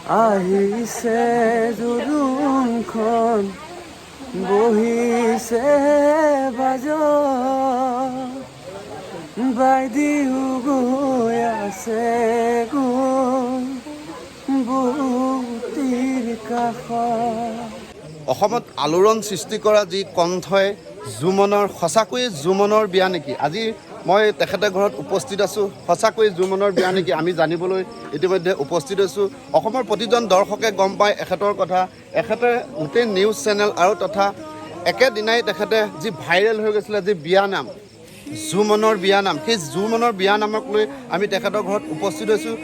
আহিছে জোৰোণখন বহিছে বাজ বাইদিও গৈ আছে বুটিৰ কাষত। অসমত আলোড়ন সৃষ্টি কৰা যি কণ্ঠই জুমনৰ সঁচাকৈয়ে জুমনৰ বিয়া নেকি? আজি মই তেখেতৰ ঘৰত উপস্থিত আছোঁ। সঁচাকৈয়ে জুমনৰ বিয়া নেকি আমি জানিবলৈ ইতিমধ্যে উপস্থিত হৈছোঁ। অসমৰ প্ৰতিজন দৰ্শকে গম পায় এখেতৰ কথা। এখেতে গোটেই নিউজ চেনেল আৰু তথা একেদিনাই তেখেতে যি ভাইৰেল হৈ গৈছিলে যি বিয়া নাম জুমনৰ বিয়া নাম, সেই জুমনৰ বিয়া নামক লৈ আমি তেখেতৰ ঘৰত উপস্থিত হৈছোঁ।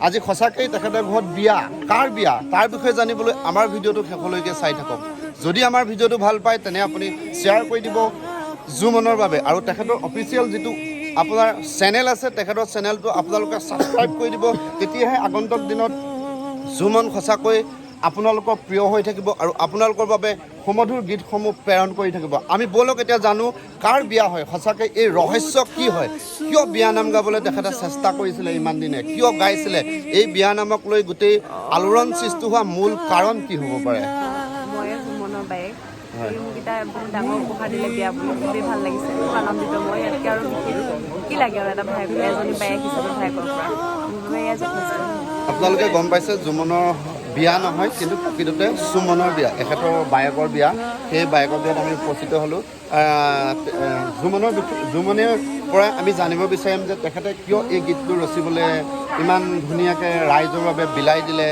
আজি সঁচাকৈয়ে তেখেতৰ ঘৰত বিয়া, কাৰ বিয়া তাৰ বিষয়ে জানিবলৈ আমাৰ ভিডিঅ'টো শেষলৈকে চাই থাকক। যদি আমাৰ ভিডিঅ'টো ভাল পায় তেনে আপুনি শ্বেয়াৰ কৰি দিব জুমনৰ বাবে, আৰু তেখেতৰ অফিচিয়েল যিটো আপোনাৰ চেনেল আছে তেখেতৰ চেনেলটো আপোনালোকে ছাবস্ক্ৰাইব কৰি দিব। তেতিয়াহে আগন্তুক দিনত জুমন সঁচাকৈ আপোনালোকৰ প্ৰিয় হৈ থাকিব আৰু আপোনালোকৰ বাবে সুমধুৰ গীতসমূহ প্ৰেৰণ কৰি থাকিব। আমি ব'লক এতিয়া জানো কাৰ বিয়া হয়, সঁচাকৈ এই ৰহস্য কি হয়, কিয় বিয়া নাম গাবলৈ তেখেতে চেষ্টা কৰিছিলে ইমান দিনে, কিয় গাইছিলে, এই বিয়া নামক লৈ গোটেই আলোড়ন সৃষ্টি হোৱা মূল কাৰণ কি হ'ব পাৰে? মই জুমনৰ বায়েক, মোককেইটা বহুত ডাঙৰ উপহাৰ দিলে বিয়া বুলি, খুবেই ভাল লাগিছে, খুব আনন্দিত মই। ইয়াতকৈ আৰু বিশেষ কি লাগে আৰু এটা ভায়েক, এজনী বায়েক হিচাপে ভায়েকৰ পৰা মোৰ বাবে এয়া যথেষ্ট। আপোনালোকে গম পাইছে জুমনৰ বিয়া নহয়, কিন্তু প্ৰকৃততে সুমনৰ বিয়া, এখেতৰ বায়েকৰ বিয়া। সেই বায়েকৰ বিয়াত আমি উপস্থিত হ'লোঁ। জুমনৰ পৰা আমি জানিব বিচাৰিম যে তেখেতে কিয় এই গীতটো ৰচিবলৈ ইমান ধুনীয়াকৈ ৰাইজৰ বাবে বিলাই দিলে,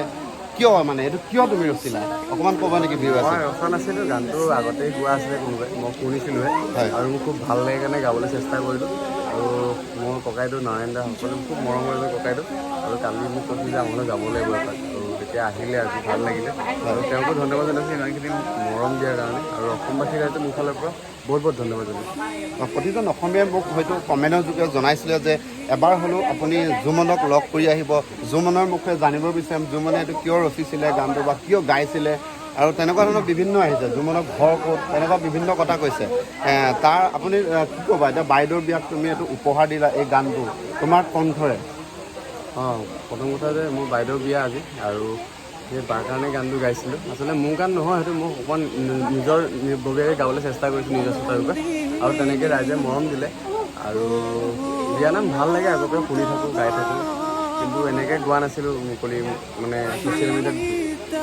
কিয় মানে এইটো কিয় তুমি ৰচিলা অকণমান ক'ব নেকি? ভিউ আছে মই ৰচা নাছিলোঁ, গানটো আগতেই গোৱা আছিলে কোনোবাই, মই শুনিছিলোঁহে আৰু মোক খুব ভাল লাগে কাৰণে গাবলৈ চেষ্টা কৰিলোঁ। আৰু মোৰ ককাইদেউ নাৰায়ণ দা সকলো খুব মৰম কৰিলোঁ ককাইদেউ, আৰু কালি মোক কৈছিল যে আমালৈ যাব লাগিব এপাক, আৰু তেতিয়া আহিলে আজি ভাল লাগিলে। আৰু তেওঁকো ধন্যবাদ জনাইছোঁ ইমানখিনি মৰম দিয়াৰ কাৰণে, আৰু অসমবাসীৰ ৰাইজে মোৰ ফালৰ পৰা বহুত বহুত ধন্যবাদ জনাইছোঁ। প্ৰতিজন অসমীয়াই মোক হয়তো কমেণ্টৰ যোগে জনাইছিলে যে এবাৰ হ'লেও আপুনি জুমনক লগ কৰি আহিব, জুমনৰ মুখে জানিব বিচাৰিম জুমনে এইটো কিয় ৰচিছিলে গানটো বা কিয় গাইছিলে, আৰু তেনেকুৱা ধৰণৰ বিভিন্ন আহিছে, জুমনৰ ঘৰ ক'ত, তেনেকুৱা বিভিন্ন কথা কৈছে। তাৰ আপুনি কি ক'বা এতিয়া বাইদেউৰ বিয়াক তুমি এইটো উপহাৰ দিলা এই গানটো তোমাৰ কণ্ঠৰে? প্ৰথম কথা যে মোৰ বাইদেউৰ বিয়া আজি, আৰু সেই বাৰ কাৰণে গানটো গাইছিলোঁ। আচলতে মোৰ গান নহয়, সেইটো মোক অকণমান নিজৰ বগীয়াকৈ গাবলৈ চেষ্টা কৰিছোঁ নিজৰ স্বৰূপে, আৰু তেনেকৈ ৰাইজে মৰম দিলে। আৰু বিয়া নাম ভাল লাগে, আগৰ পৰা শুনি থাকোঁ, গাই থাকোঁ, কিন্তু এনেকৈ গোৱা নাছিলোঁ মুকলি, মানে ছ'চিয়েল মিডিয়াত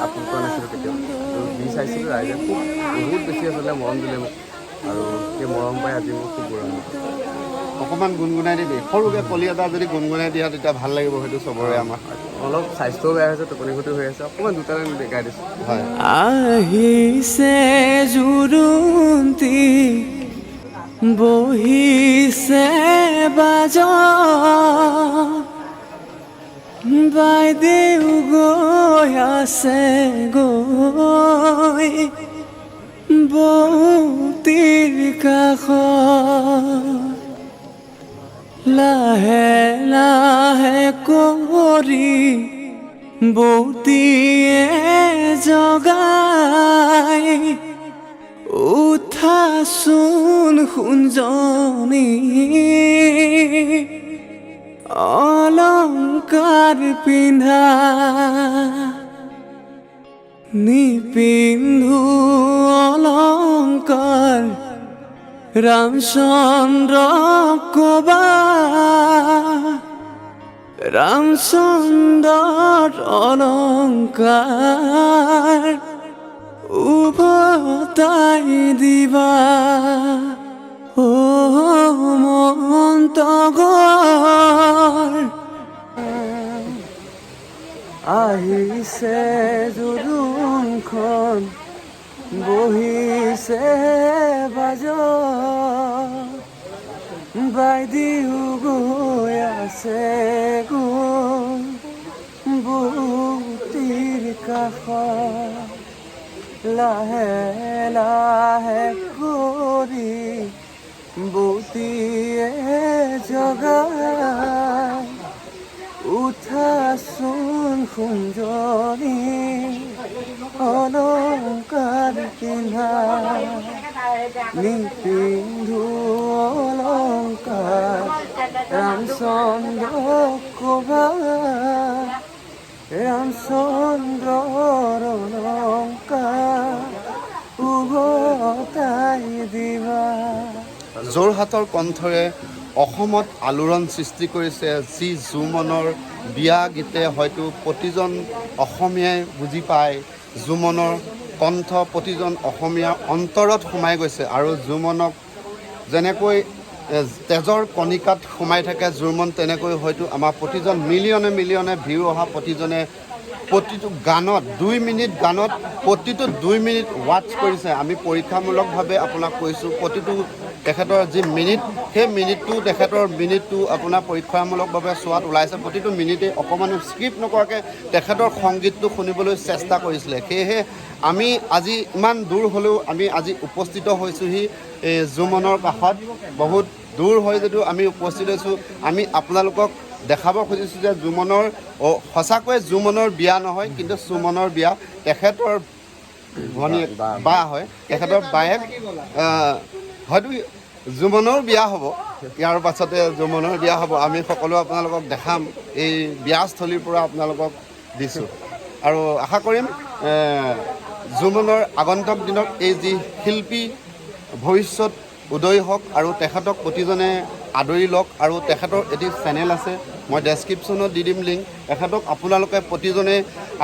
আপলোড কৰা নাছিলোঁ কেতিয়াও। আৰু দি চাইছিলোঁ, ৰাইজে খুব বহুত বেছি আচলতে মৰম দিলে মোক, আৰু সেই মৰম পাই আজি মোক খুব গৌৰৱান্বিত। অকণমান গুণগুণাই দিবি, সৰুকৈ কলি এটা যদি গুণগুণাই দিয়া তেতিয়া ভাল লাগিব, সেইটো চবৰে আমাৰ। অলপ স্বাস্থ্যও বেয়া হৈছে, টোপনি ক্ষতি হৈ আছে, অকণমান দুটা লাইন গাই দিছোঁ। হয়। আহিছে জোৰোণটি বহিছে বাজ বাইদেউ গৈ আছে বুটিৰ কাষত, লাহে লাহে কৰি বুটিয়ে জগাই উঠাচোন সোণজনী, অলংকাৰ পিন্ধা নিপিন্ধো অলংকাৰ ৰামচন্দ্ৰ কবা, ৰামচন্দ্ৰৰ অলংকাৰ উভতাই দিবা, ও মন্তগৰ। আহিছে জোৰোণখন বহিছে বাজ বাইদিও গৈ আছে বুটিৰ কাষত, লাহে লাহে কৰি বুটিয়ে জগাই উঠাচোন সোণজনী, অলংকাৰ পিন্ধা নিপিন্ধো অলংকাৰ ৰামচন্দ্ৰ কবা, ৰামচন্দ্ৰৰ লংকা উভতাই দিবা। যোৰহাটৰ কণ্ঠৰে অসমত আলোড়ন সৃষ্টি কৰিছে যি জুমনৰ বিয়া গীতে হয়তো প্ৰতিজন অসমীয়াই বুজি পায়। জুমনৰ কণ্ঠ প্ৰতিজন অসমীয়াৰ অন্তৰত সোমাই গৈছে আৰু জুমনক যেনেকৈ তেজৰ কণিকাত সোমাই থাকে জুমন, তেনেকৈ হয়তো আমাৰ প্ৰতিজন মিলিয়নে মিলিয়নে ভিউ অহা প্ৰতিজনে প্ৰতিটো গানত 2 মিনিট গানত প্ৰতিটো 2 মিনিট ৱাটচ কৰিছে। আমি পৰীক্ষামূলকভাৱে আপোনাক কৈছোঁ প্ৰতিটো তেখেতৰ যি মিনিট, সেই মিনিটটো তেখেতৰ মিনিটটো আপোনাৰ পৰীক্ষামূলকভাৱে চোৱাত ওলাইছে। প্ৰতিটো মিনিটেই অকণমানো স্ক্ৰিপ্ট নকৰাকৈ তেখেতৰ সংগীতটো শুনিবলৈ চেষ্টা কৰিছিলে। সেয়েহে আমি আজি ইমান দূৰ হ'লেও আমি আজি উপস্থিত হৈছোঁহি এই জুমনৰ কাষত। বহুত দূৰ হৈ যদিও আমি উপস্থিত হৈছোঁ। আমি আপোনালোকক দেখাব খুজিছোঁ যে জুমনৰ সঁচাকৈ জুমনৰ বিয়া নহয়, কিন্তু সুমনৰ বিয়া। তেখেতৰ ভনীয়েক বা হয়, তেখেতৰ বায়েক হয়তো জুমনৰ বিয়া হ'ব। ইয়াৰ পাছতে জুমনৰ বিয়া হ'ব। আমি সকলো আপোনালোকক দেখাম, এই বিয়াস্থলীৰ পৰা আপোনালোকক দিছোঁ আৰু আশা কৰিম জুমনৰ আগন্তুক দিনত এই যি শিল্পী ভৱিষ্যত উদয় হওক আৰু তেখেতক প্ৰতিজনে আদৰি লওক। আৰু তেখেতৰ এটি চেনেল আছে, মই ডেছক্ৰিপশ্যনত দি দিম লিংক। এখেতক আপোনালোকে প্ৰতিজনে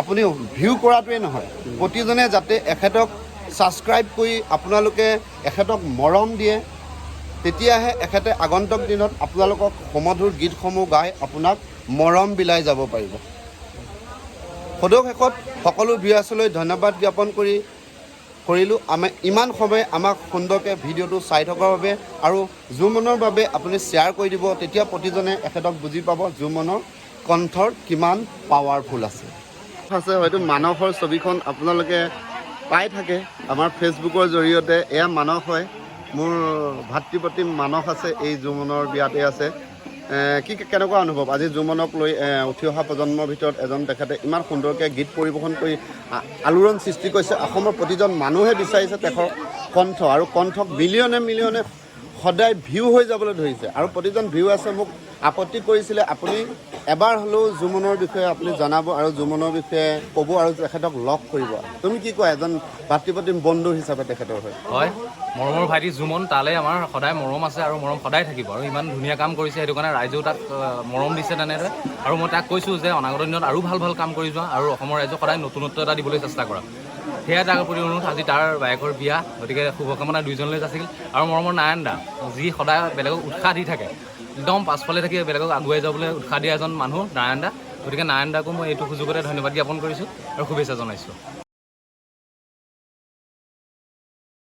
আপুনি ভিউ কৰাটোৱে নহয়, প্ৰতিজনে যাতে এখেতক ছাবস্ক্ৰাইব কৰি আপোনালোকে এখেতক মৰম দিয়ে, তেতিয়াহে এখেতে আগন্তুক দিনত আপোনালোকক সুমধুৰ গীতসমূহ গাই আপোনাক মৰম বিলাই যাব পাৰিব। সদৌ শেষত সকলো ভিউৱাৰ্ছলৈ ধন্যবাদ জ্ঞাপন কৰিলোঁ। আমি ইমান সময় আমাক সুন্দৰকৈ ভিডিঅ'টো চাই থকাৰ বাবে আৰু জুমনৰ বাবে আপুনি শ্বেয়াৰ কৰি দিব, তেতিয়া প্ৰতিজনে এখেতক বুজি পাব জুমনৰ কণ্ঠৰ কিমান পাৱাৰফুল আছে। হয়তো মানসৰ ছবিখন আপোনালোকে পাই থাকে আমাৰ ফেচবুকৰ জৰিয়তে। এয়া মানস হয়, মোৰ ভাতৃপ্ৰতিম মানস আছে, এই জুমনৰ বিয়াতে আছে। কেনেকুৱা অনুভৱ আজি জুমনক লৈ উঠি অহা প্ৰজন্মৰ ভিতৰত এজন তেখেতে ইমান সুন্দৰকৈ গীত পৰিৱেশন কৰি আলোড়ন সৃষ্টি কৰিছে। অসমৰ প্ৰতিজন মানুহে বিচাৰিছে তেখেতৰ কণ্ঠ, আৰু কণ্ঠক মিলিয়নে মিলিয়নে সদায় ভিউ হৈ যাবলৈ ধৰিছে। আৰু প্ৰতিজন ভিউ আছে মোক আপত্তি কৰিছিলে, আপুনি এবাৰ হ'লেও জুমনৰ বিষয়ে আপুনি জনাব আৰু জুমনৰ বিষয়ে ক'ব আৰু তেখেতক লগ কৰিব। তুমি কি কোৱা এজন ভাতৃপ্ৰতিম বন্ধু হিচাপে তেখেতৰ হয়, মৰমৰ ভাইটি জুমন, তালৈ আমাৰ সদায় মৰম আছে আৰু মৰম সদায় থাকিব। আৰু ইমান ধুনীয়া কাম কৰিছে, সেইটো কাৰণে ৰাইজেও তাক মৰম দিছে তেনেদৰে। আৰু মই তাক কৈছোঁ যে অনাগত দিনত আৰু ভাল ভাল কাম কৰি যোৱা আৰু অসমৰ ৰাইজক সদায় নতুনত্ব এটা দিবলৈ চেষ্টা কৰা। সেয়া তাৰ প্ৰতি অনুৰোধ। আজি তাৰ বায়েকৰ বিয়া, গতিকে শুভকামনা দুইজনলৈ যাচিল। আৰু মৰমৰ নাৰায়ণ দা, যি সদায় বেলেগক উৎসাহ দি থাকে, একদম পাছফালে থাকি বেলেগক আগুৱাই যাবলৈ উৎসাহ দিয়া এজন মানুহ নাৰায়ণ দা। গতিকে নাৰায়ণ দাকো মই এইটো সুযোগতে ধন্যবাদ জ্ঞাপন কৰিছোঁ আৰু শুভেচ্ছা জনাইছোঁ।